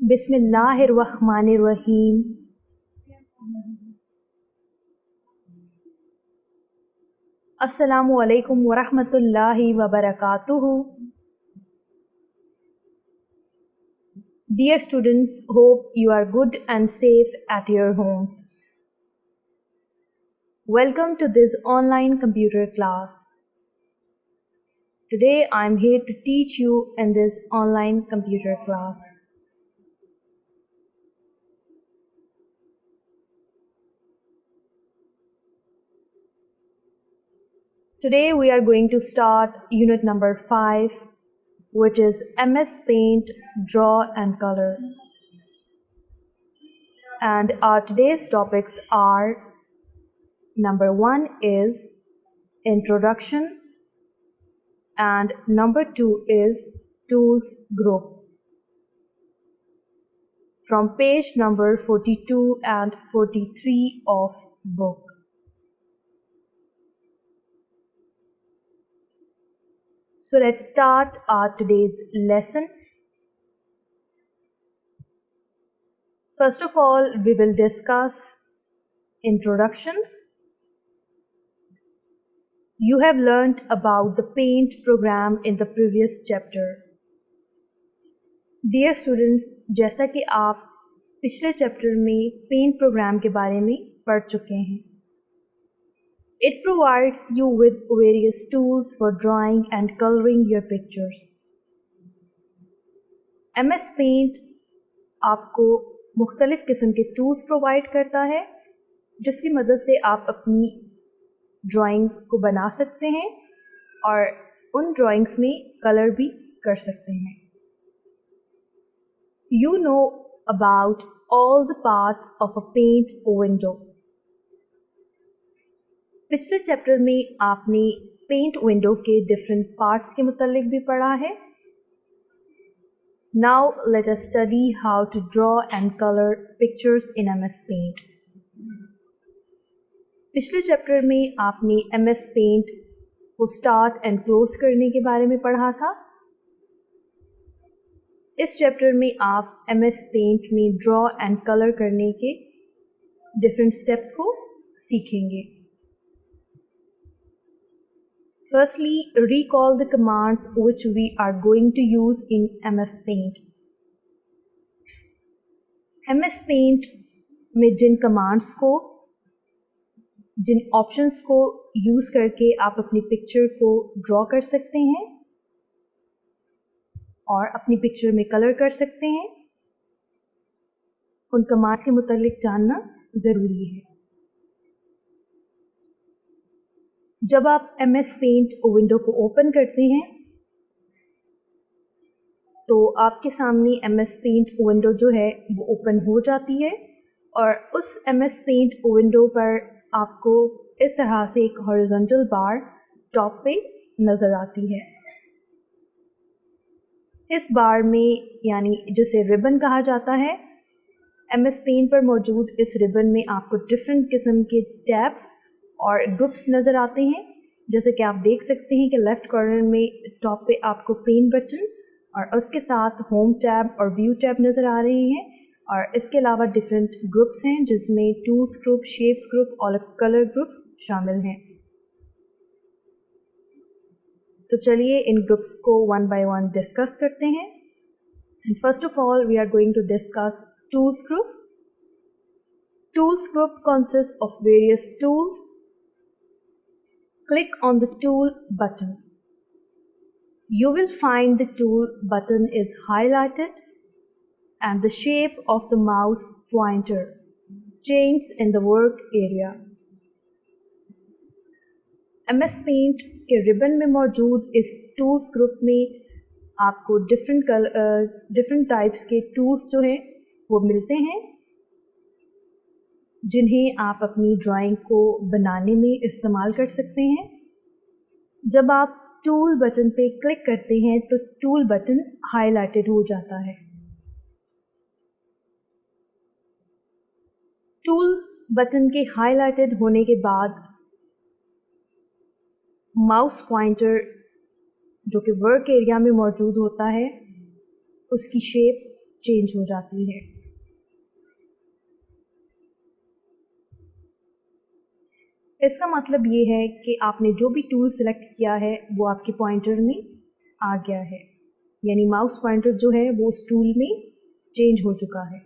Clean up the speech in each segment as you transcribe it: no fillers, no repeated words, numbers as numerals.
बिस्मिल्लाहिर्रहमानिर्रहीम। अस्सलामु अलैकुम वरहमतुल्लाहि वबरकातुहू। Dear students, hope you are good and safe at your homes. Welcome to this online computer class. Today I am here to teach you in this online computer class. Today we are going to start unit number 5, which is MS Paint, Draw and Color. And our today's topics are: number 1 is Introduction, and number 2 is Tools Group. From page number 42 and 43 of book. So let's start our today's lesson. First of all, we will discuss introduction. You have learnt about the Paint program in the previous chapter. Dear students, जैसा कि आप पिछले chapter में paint programme के बारे में पढ़ चुके हैं. It provides you with various tools for drawing and coloring your pictures. MS Paint आपको मुख्तलिफ किस्म के टूल्स प्रोवाइड करता है जिसकी मदद से आप अपनी ड्राइंग को बना सकते हैं और उन ड्राइंग्स में कलर भी कर सकते हैं. You know about all the parts of a paint window. पिछले चैप्टर में आपने पेंट विंडो के डिफरेंट पार्ट्स के मुतालिक भी पढ़ा है. Now let us study how to draw and color pictures in MS Paint. पिछले चैप्टर में आपने MS Paint को स्टार्ट एंड क्लोज करने के बारे में पढ़ा था. इस चैप्टर में आप MS Paint में ड्रॉ एंड कलर करने के डिफरेंट स्टेप्स को सीखेंगे. Firstly, recall the commands which we are going to use in MS Paint. MS Paint में जिन कमांड्स को, जिन ऑप्शंस को यूज़ करके आप अपनी पिक्चर को ड्रॉ कर सकते हैं और अपनी पिक्चर में कलर कर सकते हैं, उन कमांड्स के मुतालिक जानना ज़रूरी है. जब आप MS Paint विंडो को ओपन करते हैं तो आपके सामने MS Paint विंडो जो है वो ओपन हो जाती है और उस MS Paint विंडो पर आपको इस तरह से एक हॉरिजॉन्टल बार टॉप पे नज़र आती है. इस बार में, यानी जिसे रिबन कहा जाता है, MS Paint पर मौजूद इस रिबन में आपको डिफरेंट किस्म के टैब्स और ग्रुप्स नज़र आते हैं. जैसे कि आप देख सकते हैं कि लेफ़्ट कॉर्नर में टॉप पे आपको पेन बटन और उसके साथ होम टैब और व्यू टैब नज़र आ रहे हैं. और इसके अलावा डिफरेंट ग्रुप्स हैं जिसमें टूल्स ग्रुप, शेप्स ग्रुप और कलर ग्रुप्स शामिल हैं. तो चलिए इन ग्रुप्स को वन बाय वन डिस्कस करते हैं. And first of all we are going to discuss tools group. Tools group consists of various tools. Click on the tool button. You will find the tool button is highlighted and the shape of the mouse pointer changed in the work area. MS Paint के ribbon में मौजूद इस tools group में आपको different types के tools जो हैं वो मिलते हैं जिन्हें आप अपनी ड्राइंग को बनाने में इस्तेमाल कर सकते हैं. जब आप टूल बटन पे क्लिक करते हैं तो टूल बटन हाईलाइटेड हो जाता है. टूल बटन के हाईलाइटेड होने के बाद माउस पॉइंटर जो कि वर्क एरिया में मौजूद होता है उसकी शेप चेंज हो जाती है। इसका मतलब ये है कि आपने जो भी टूल सेलेक्ट किया है वो आपके पॉइंटर में आ गया है, यानी माउस पॉइंटर जो है वो उस टूल में चेंज हो चुका है।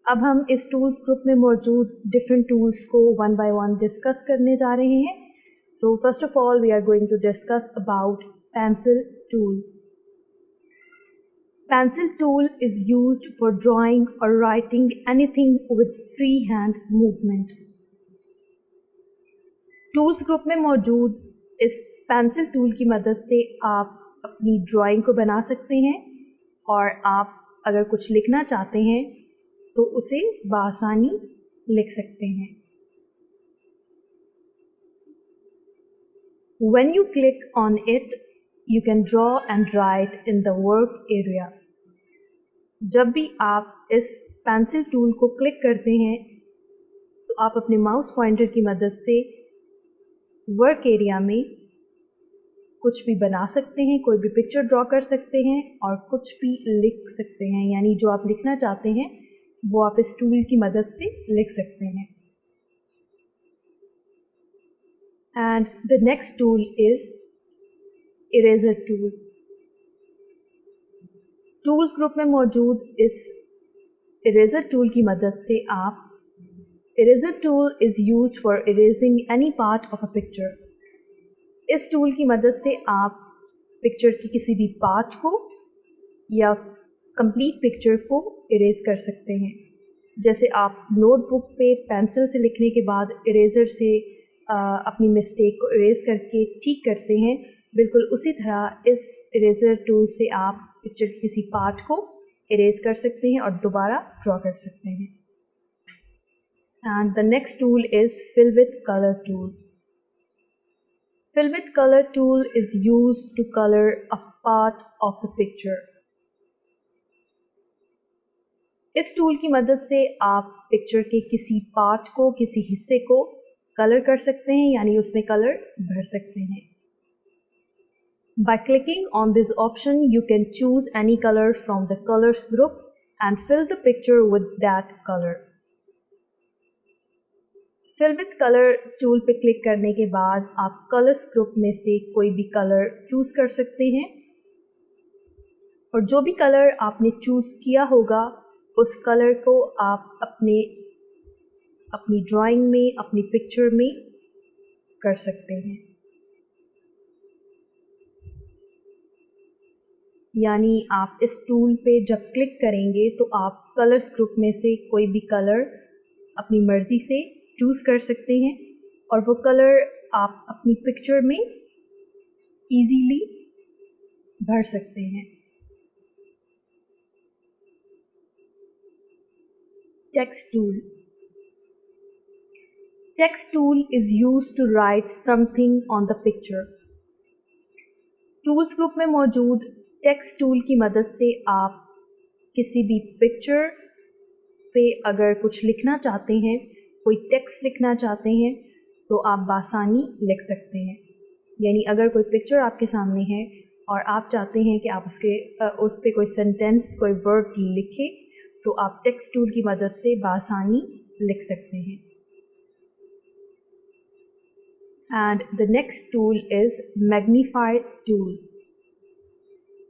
अब हम इस टूल्स ग्रुप में मौजूद डिफरेंट टूल्स को वन बाय वन डिस्कस करने जा रहे हैं। So first of all we are going to discuss about pencil tool. Pencil tool is used for drawing or writing anything with free hand movement. Tools group में मौजूद इस pencil tool की मदद से आप अपनी ड्राइंग को बना सकते हैं और आप अगर कुछ लिखना चाहते हैं तो उसे बआसानी लिख सकते हैं। When you click on it, you can draw and write in the work area. जब भी आप इस पेंसिल टूल को क्लिक करते हैं तो आप अपने माउस पॉइंटर की मदद से वर्क एरिया में कुछ भी बना सकते हैं, कोई भी पिक्चर ड्रॉ कर सकते हैं और कुछ भी लिख सकते हैं, यानी जो आप लिखना चाहते हैं वो आप इस टूल की मदद से लिख सकते हैं। And the next tool is eraser tool. Tools group में मौजूद इस इरेजर टूल की मदद से आप eraser tool is used for erasing any part of a picture. इस टूल की मदद से आप पिक्चर की किसी भी पार्ट को या कंप्लीट पिक्चर को इरेज कर सकते हैं। जैसे आप नोटबुक पे पेंसिल से लिखने के बाद इरेजर से अपनी मिस्टेक को इरेज करके ठीक करते हैं, बिल्कुल उसी तरह इस इरेजर टूल से आप पिक्चर के किसी पार्ट को इरेज कर सकते हैं और दोबारा ड्रॉ कर सकते हैं। And the next tool is fill with colour tool. Fill with colour tool is used to colour a part of the picture. इस टूल की मदद से आप पिक्चर के किसी पार्ट को, किसी हिस्से को कलर कर सकते हैं, यानी उसमें कलर भर सकते हैं। By clicking on this option, you can choose any color from the colors group and fill the picture with that color. Fill with color tool पे क्लिक करने के बाद आप colors group में से कोई भी कलर चूज कर सकते हैं और जो भी कलर आपने चूज किया होगा उस कलर को आप अपनी ड्राइंग में, अपनी पिक्चर में कर सकते हैं। यानी आप इस टूल पे जब क्लिक करेंगे तो आप कलर्स ग्रुप में से कोई भी कलर अपनी मर्ज़ी से चूज़ कर सकते हैं और वो कलर आप अपनी पिक्चर में इजीली भर सकते हैं। Text tool. Text tool is used to write something on the picture. Tools group में मौजूद टेक्स्ट टूल की मदद से आप किसी भी पिक्चर पे अगर कुछ लिखना चाहते हैं, कोई टेक्स्ट लिखना चाहते हैं तो आप बआसानी लिख सकते हैं। यानी अगर कोई पिक्चर आपके सामने है और आप चाहते हैं कि आप उस पे कोई सेंटेंस, कोई वर्ड लिखें तो आप टेक्स्ट टूल की मदद से बआसानी लिख सकते हैं। And the next tool is magnifier tool.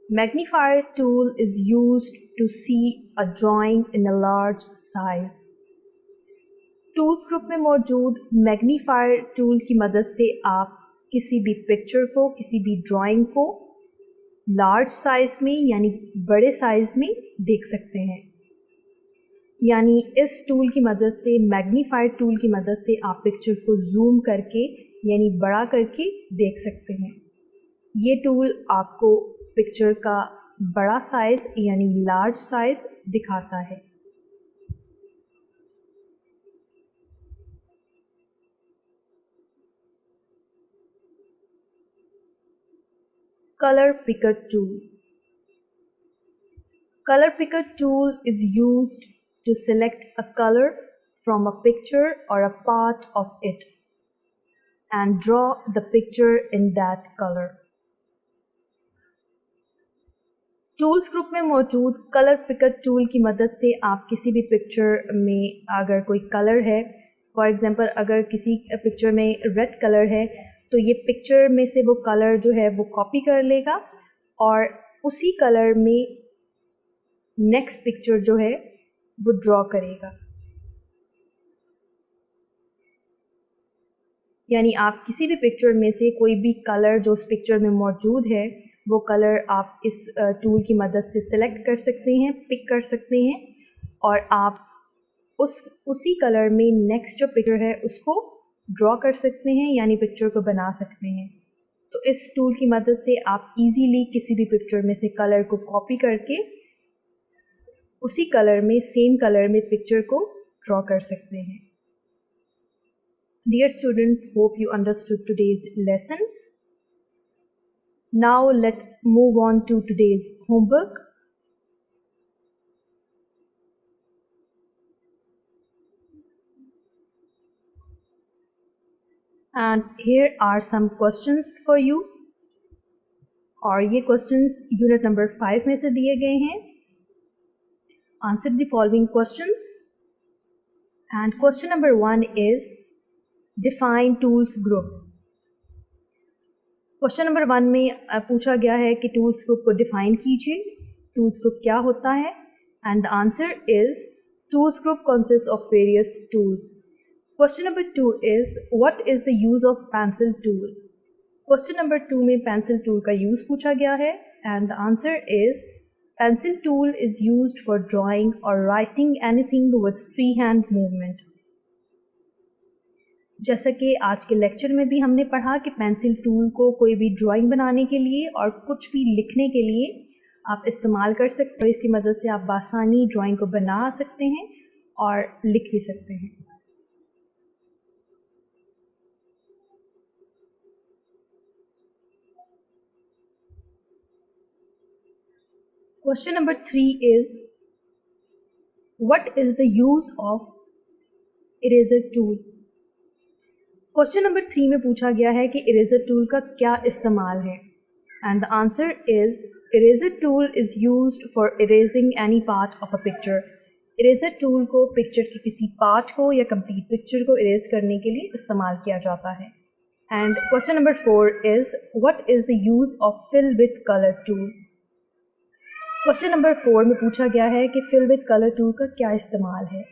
Magnifier tool is used to see a drawing in a large size. Tools group में मौजूद मैग्नीफायर टूल की मदद से आप किसी भी पिक्चर को, किसी भी ड्राइंग को लार्ज साइज में यानी बड़े साइज में देख सकते हैं। यानी इस टूल की मदद से, मैग्नीफायर टूल की मदद से आप पिक्चर को जूम करके यानी बड़ा करके देख सकते हैं। ये टूल आपको पिक्चर का बड़ा साइज यानी लार्ज साइज दिखाता है। Color picker tool. Color picker tool is used to select a color from a picture or a part of it and draw the picture in that color. Tools group में मौजूद colour picker tool की मदद से आप किसी भी picture में अगर कोई कलर है, फॉर एग्ज़ाम्पल अगर किसी पिक्चर में रेड कलर है तो ये पिक्चर में से वो कलर जो है वो कॉपी कर लेगा और उसी कलर में नेक्स्ट पिक्चर जो है वो ड्रॉ करेगा। यानी आप किसी भी पिक्चर में से कोई भी कलर जो उस पिक्चर में मौजूद है वो कलर आप इस टूल की मदद से सिलेक्ट कर सकते हैं, पिक कर सकते हैं और आप उसी कलर में नेक्स्ट जो पिक्चर है उसको ड्रॉ कर सकते हैं, यानी पिक्चर को बना सकते हैं। तो इस टूल की मदद से आप इजीली किसी भी पिक्चर में से कलर को कॉपी करके उसी कलर में, सेम कलर में पिक्चर को ड्रॉ कर सकते हैं। Dear students, hope you understood today's lesson. Now let's move on to today's homework. And here are some questions for you. और ये questions unit number 5 में से दिए गए हैं. Answer the following questions. And question number 1 is Define tools group. Question number 1 में पूछा गया है कि टूल्स ग्रुप को डिफाइन कीजिए, टूल्स ग्रुप क्या होता है। And the answer is tools group consist of various tools. Question number 2 is what is the use of pencil tool. Question number 2 में पेंसिल टूल का यूज पूछा गया है and the answer is pencil tool is used for drawing और writing anything with free hand movement. जैसा कि आज के लेक्चर में भी हमने पढ़ा कि पेंसिल टूल को कोई भी ड्राइंग बनाने के लिए और कुछ भी लिखने के लिए आप इस्तेमाल कर सकते हैं। इसकी मदद से आप आसानी ड्राइंग को बना सकते हैं और लिख भी सकते हैं। Question number 3 is what is the use of eraser tool. Question number 3 में पूछा गया है कि इरेजर टूल का क्या इस्तेमाल है and the answer is eraser tool is used for erasing any part of a picture. Eraser tool को पिक्चर के किसी पार्ट को या कंप्लीट पिक्चर को इरेज करने के लिए इस्तेमाल किया जाता है। And question number 4 is what is the use of fill with colour tool. Question number 4 में पूछा गया है कि फिल विथ कलर टूल का क्या इस्तेमाल है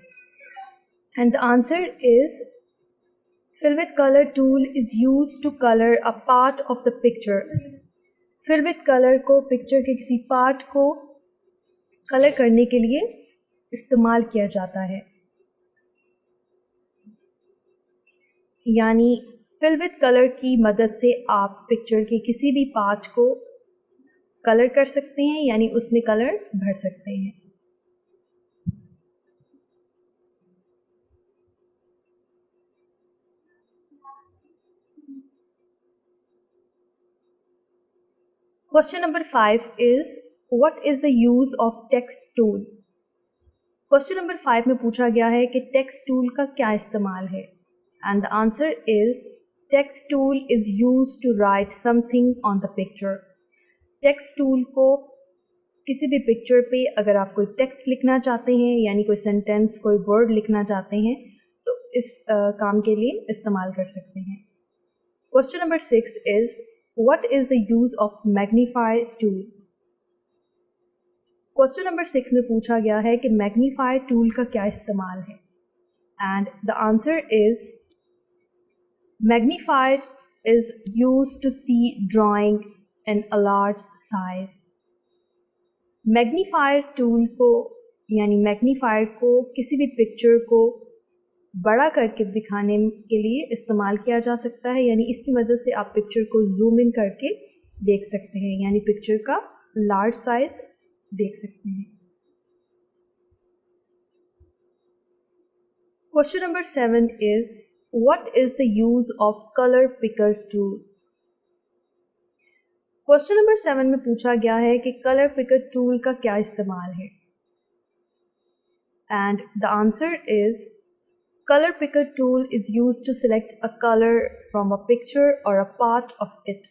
and the answer is Fill with color tool is used to color a part of the picture. Fill with color को पिक्चर के किसी पार्ट को कलर करने के लिए इस्तेमाल किया जाता है। यानी fill with color की मदद से आप पिक्चर के किसी भी पार्ट को कलर कर सकते हैं, यानी उसमें कलर भर सकते हैं। Question number 5 is what is the use of text tool? Question number 5 में पूछा गया है कि text tool का क्या इस्तेमाल है and the answer is text tool is used to write something on the picture. Text tool को किसी भी पिक्चर पे अगर आप कोई टेक्स्ट लिखना चाहते हैं, यानी कोई सेंटेंस, कोई वर्ड लिखना चाहते हैं, तो इस काम के लिए इस्तेमाल कर सकते हैं। Question number 6 is What is the use of magnify tool? Question number 6 में पूछा गया है कि मैग्नीफाई टूल का क्या इस्तेमाल है and the answer is magnified is used to see drawing in a large size. Magnifier tool को यानी मैग्नीफायर को किसी भी पिक्चर को बड़ा करके दिखाने के लिए इस्तेमाल किया जा सकता है, यानी इसकी मदद से आप पिक्चर को जूम इन करके देख सकते हैं, यानी पिक्चर का लार्ज साइज देख सकते हैं। Question number 7 is what is the use of colour picker tool. Question number 7 में पूछा गया है कि कलर पिकर टूल का क्या इस्तेमाल है and the answer is Color picker tool is used to select a color from a picture or a part of it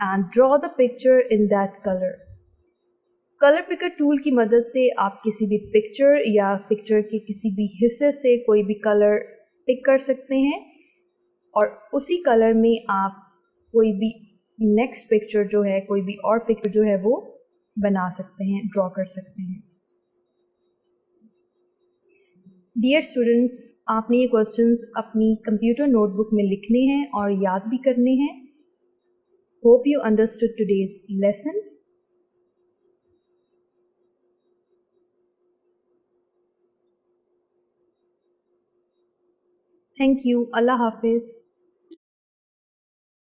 and draw the picture in that color. Colour picker tool की मदद से आप किसी भी picture या picture के किसी भी हिस्से से कोई भी कलर पिक कर सकते हैं और उसी कलर में आप कोई भी नेक्स्ट पिक्चर जो है, कोई भी और पिक्चर जो है वो बना सकते हैं, ड्रॉ कर सकते हैं। डियर स्टूडेंट्स, आपने ये क्वेश्चंस अपनी कंप्यूटर नोटबुक में लिखने हैं और याद भी करने हैं। Hope you understood today's lesson. Thank you. अल्लाह हाफिज़।